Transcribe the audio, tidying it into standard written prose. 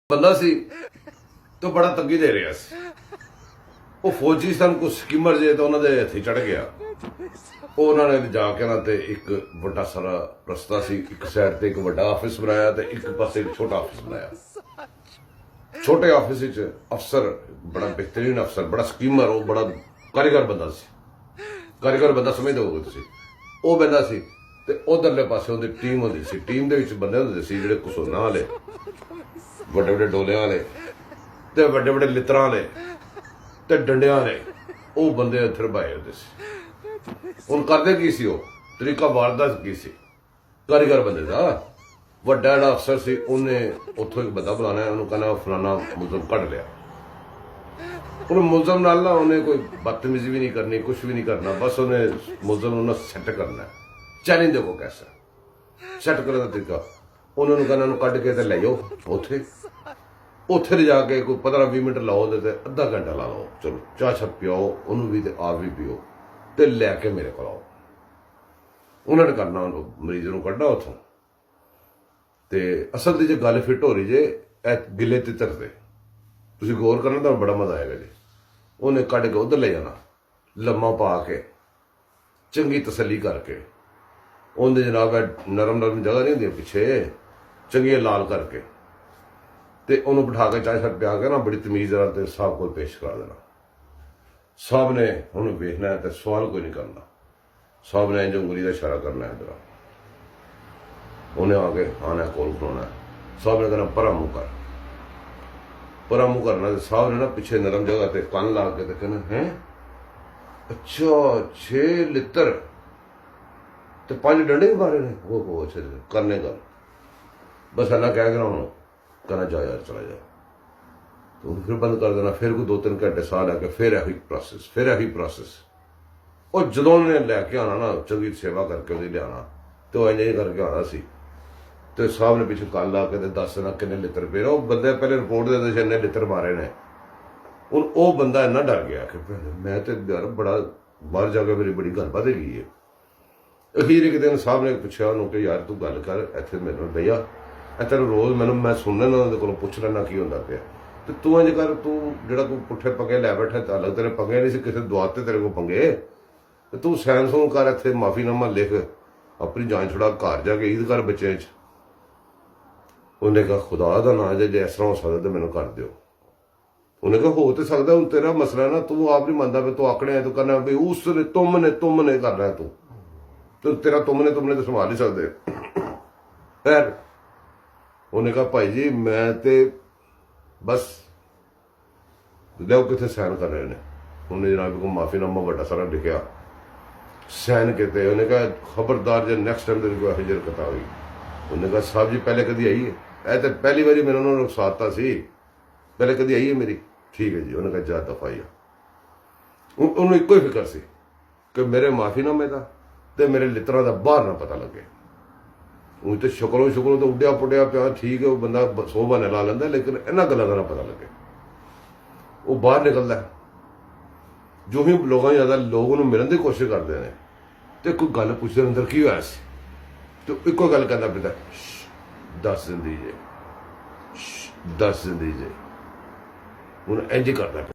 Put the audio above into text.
ਬੰਦਾ ਸੀ ਤੇ ਬੜਾ ਤੰਗੀ ਦੇ ਰਿਹਾ ਸੀ। ਉਹ ਫੌਜੀ ਸਨ ਕੁਝ ਸਕੀਮਰ ਜੇ ਤਾਂ ਉਹਨਾਂ ਦੇ ਹੱਥੀ ਚੜ ਗਿਆ। ਉਹ ਉਹਨਾਂ ਨੇ ਜਾ ਕੇ ਨਾ ਤੇ ਇੱਕ ਵੱਡਾ ਸਾਰਾ ਰਸਤਾ ਸੀ, ਇੱਕ ਸਾਈਡ ਤੇ ਇੱਕ ਵੱਡਾ ਆਫਿਸ ਬਣਾਇਆ ਤੇ ਇੱਕ ਪਾਸੇ ਇੱਕ ਛੋਟਾ ਆਫਿਸ ਬਣਾਇਆ। ਛੋਟੇ ਆਫਿਸ ਵਿੱਚ ਅਫਸਰ ਬੜਾ ਬਿਹਤਰੀਨ ਅਫਸਰ, ਬੜਾ ਸਕੀਮਰ, ਉਹ ਬੜਾ ਕਾਰੀਗਰ ਬੰਦਾ ਸੀ। ਕਾਰੀਗਰ ਬੰਦਾ ਸਮਝਦੇ ਹੋਗੇ ਤੁਸੀਂ। ਉਹ ਬੰਦਾ ਸੀ ਤੇ ਉਧਰਲੇ ਪਾਸੇ ਉਹਦੀ ਟੀਮ ਹੁੰਦੀ ਸੀ। ਟੀਮ ਦੇ ਵਿੱਚ ਬੰਦੇ ਹੁੰਦੇ ਸੀ ਜਿਹੜੇ ਕਸੂਨਾ ਵਾਲੇ, ਵੱਡੇ ਵੱਡੇ ਡੋਲਿਆਂ ਵਾਲੇ ਤੇ ਵੱਡੇ ਵੱਡੇ ਲਿੱਤਰਾਂ ਵਾਲੇ ਤੇ ਡੰਡਿਆਂ ਵਾਲੇ। ਉਹ ਬੰਦੇ ਇੱਥੇ ਭਾਏ ਹੁੰਦੇ ਸੀ। ਹੁਣ ਕਰਦੇ ਕੀ ਸੀ? ਉਹ ਤਰੀਕਾ ਵਾਰਦਾਤ ਕੀ ਸੀ? ਕਾਰੀਗਰ ਬੰਦੇ ਦਾ ਵੱਡਾ ਜਿਹੜਾ ਅਫਸਰ ਸੀ, ਉਹਨੇ ਉੱਥੋਂ ਇੱਕ ਬੰਦਾ ਬੁਲਾਣਾ, ਉਹਨੂੰ ਕਹਿੰਦਾ ਫਲਾਣਾ ਮੁਲਜ਼ਮ ਕੱਢ ਲਿਆ। ਉਹ ਮੁਲਜ਼ਮ ਨਾਲ ਨਾ ਉਹਨੇ ਕੋਈ ਬਦਤਮੀਜ਼ੀ ਵੀ ਨਹੀਂ ਕਰਨੀ, ਕੁਛ ਵੀ ਨਹੀਂ ਕਰਨਾ, ਬਸ ਉਹਨੇ ਮੁਲਜ਼ਮ ਨੂੰ ਸੈੱਟ ਕਰਨਾ। ਚੈਲੰਜ ਦੇਖੋ ਕੈਸਾ ਸੈੱਟ ਕਰਨ ਦਾ ਤਰੀਕਾ। ਉਹਨਾਂ ਨੂੰ ਕਹਿੰਦਾ ਉਹਨੂੰ ਕੱਢ ਕੇ ਤੇ ਲੈ ਜਾਓ ਉੱਥੇ ਜਾ ਕੇ ਕੋਈ 15-20 ਮਿੰਟ ਲਾਓ ਉਹਦੇ ਤੇ, ਅੱਧਾ ਘੰਟਾ ਲਾ ਲਓ, ਚਲੋ ਚਾਹ ਛੱਪ ਪਿਆਓ ਉਹਨੂੰ ਵੀ ਤੇ ਆਪ ਵੀ ਪੀਓ ਤੇ ਲੈ ਕੇ ਮੇਰੇ ਕੋਲ ਆਓ। ਉਹਨਾਂ ਨੇ ਕਰਨਾ, ਉਹਨੂੰ ਮਰੀਜ਼ ਨੂੰ ਕੱਢਣਾ ਉੱਥੋਂ। ਤੇ ਅਸਲ ਦੀ ਜੇ ਗੱਲ ਫਿੱਟ ਹੋ ਰਹੀ ਜੇ ਇਹ ਗਿੱਲੇ ਤਿੱਤਰ ਤੇ, ਤੁਸੀਂ ਗੌਰ ਕਰਨਾ ਤਾਂ ਬੜਾ ਮਜ਼ਾ ਆਏਗਾ ਜੀ। ਉਹਨੇ ਕੱਢ ਕੇ ਉੱਧਰ ਲੈ ਜਾਣਾ, ਲੰਮਾ ਪਾ ਕੇ ਚੰਗੀ ਤਸੱਲੀ ਕਰਕੇ, ਉਹਦੇ ਜਨਾਬ ਨਰਮ ਜਗ੍ਹਾ ਨਹੀਂ ਹੁੰਦੀ ਪਿੱਛੇ, ਚੰਗੀਆਂ ਲਾਲ ਕਰਕੇ ਤੇ ਉਹਨੂੰ ਬਿਠਾ ਕੇ ਚਾਹ ਛੱਡ ਪਿਆ ਕੇ ਨਾ ਬੜੀ ਤਮੀਜ਼ ਨਾਲ ਤੇ ਸਾਹਿਬ ਕੋਲ ਪੇਸ਼ ਕਰਾ ਦੇਣਾ। ਸਾਹਿਬ ਨੇ ਉਹਨੂੰ ਵੇਖਣਾ ਹੈ ਤੇ ਸਵਾਲ ਕੋਈ ਨਹੀਂ ਕਰਨਾ। ਸਾਹਿਬ ਨੇ ਇੰਜ ਉਂਗਲੀ ਦਾ ਇਸ਼ਾਰਾ ਕਰਨਾ ਇੱਧਰ, ਉਹਨੇ ਆ ਕੇ ਆਣਾ ਕੋਲ ਖਲੋਣਾ। ਸਾਹਿਬ ਨੇ ਕਹਿਣਾ ਪਰਾਂ ਮੂੰਹ ਕਰ, ਪਰਾਂ ਮੂੰਹ ਕਰਨਾ। ਤੇ ਸਾਹਿਬ ਨੇ ਨਾ ਪਿੱਛੇ ਨਰਮ ਜਗ੍ਹਾ ਤੇ ਕੰਨ ਲਾ ਕੇ ਤੇ ਕਹਿਣਾ, ਹੈ ਅੱਛਾ 6 ਲਿੱਤਰ ਤੇ 5 ਡੰਡੇ ਵੀ ਮਾਰੇ ਨੇ। ਉਹ ਅੱਛਾ ਕਰਨੇ ਗੱਲ, ਬਸ ਅੱਲਾ ਕਹਿ ਕੇ ਨਾ ਉਹਨੂੰ कहना जा यार चला जा, तो फिर बंद कर देना। फिर कोई 2-3 घंटे साह लैके फिर यही प्रोसेस। और जो उन्हें लैके आना ना, चंगी सेवा करके उसकी लिया तो इंज करके आना सी। तो साहब ने पिछले कल ला के दस देना किन्ने लित्र पे। वो बंदे पहले रिपोर्ट देते थे इन्ने लित्र मारे ने। हूँ वो बंदा इन्ना डर गया कि मैं तो यार बड़ा बाहर जाके मेरी बड़ी गलबात हैगी है। अखीर एक दिन साहब ने पूछा उन्होंने कि यार तू गल कर इतने मेरे भैया तेन रोज़ मैं सुनना उन्होंने को पुछ लेना की होंदा पिया, तो तू इंज कर, तू जो तू पुट्ठे पंगे लै बैठा, अलग तेरे पंगे नहीं किसी दुआ ते तेरे को पंगे, तो तू सैन सून कर, इत्थे माफीनामा लिख, अपनी जान छुड़ा, घर जाके ईद कर बच्चे। उन्हें कहा खुदा का ना जे इस तरह हो सकता तो मैनू कर दो। उन्हें कहा हो तो सकता, हूँ तेरा मसला ना तू आप नहीं मानता, तू आखने तू करना भी उसने तुमने करना है, तू तेरा तुमने तो संभाल नहीं सकते। खैर उन्हें कहा भाई जी मैं तो बस लो कितने सैन कर रहे हैं। उन्हें जनाब को माफीनामा बड़ा सारा लिखा, सैन किते। उन्हें कहा खबरदार जो नैक्सट टाइम तेरे को यही हरकत आ गई। उन्हें कहा साहब जी पहले कभी आई है, ऐ तो पहली बारी मैंने उन्होंने उकसाता सी, पहले कभी आई है मेरी? ठीक है जी। उन्हें कहा जा दफा ही उन्होंने एको ही फिक्र सी कि मेरे माफीनामे का तो मेरे लित्तरां दा बाहर ना पता लगे। उन तो शुक्रों तो उड्या पुड्या पिया, ठीक है वो बंदा 100 बहाने ला लेंदा, लेकिन इन्हां गल्लां दा ना पता लगे। वो बाहर निकलदा जो ही लोगों ज्यादा लोग उन्हें मिलने की कोशिश करते हैं तो कोई गल पुछदे अंदर की होया सी, तो इको गल कहंदा पिता 10 दिन दी जे, 10 दिन दी जे। हुण इंज करदा।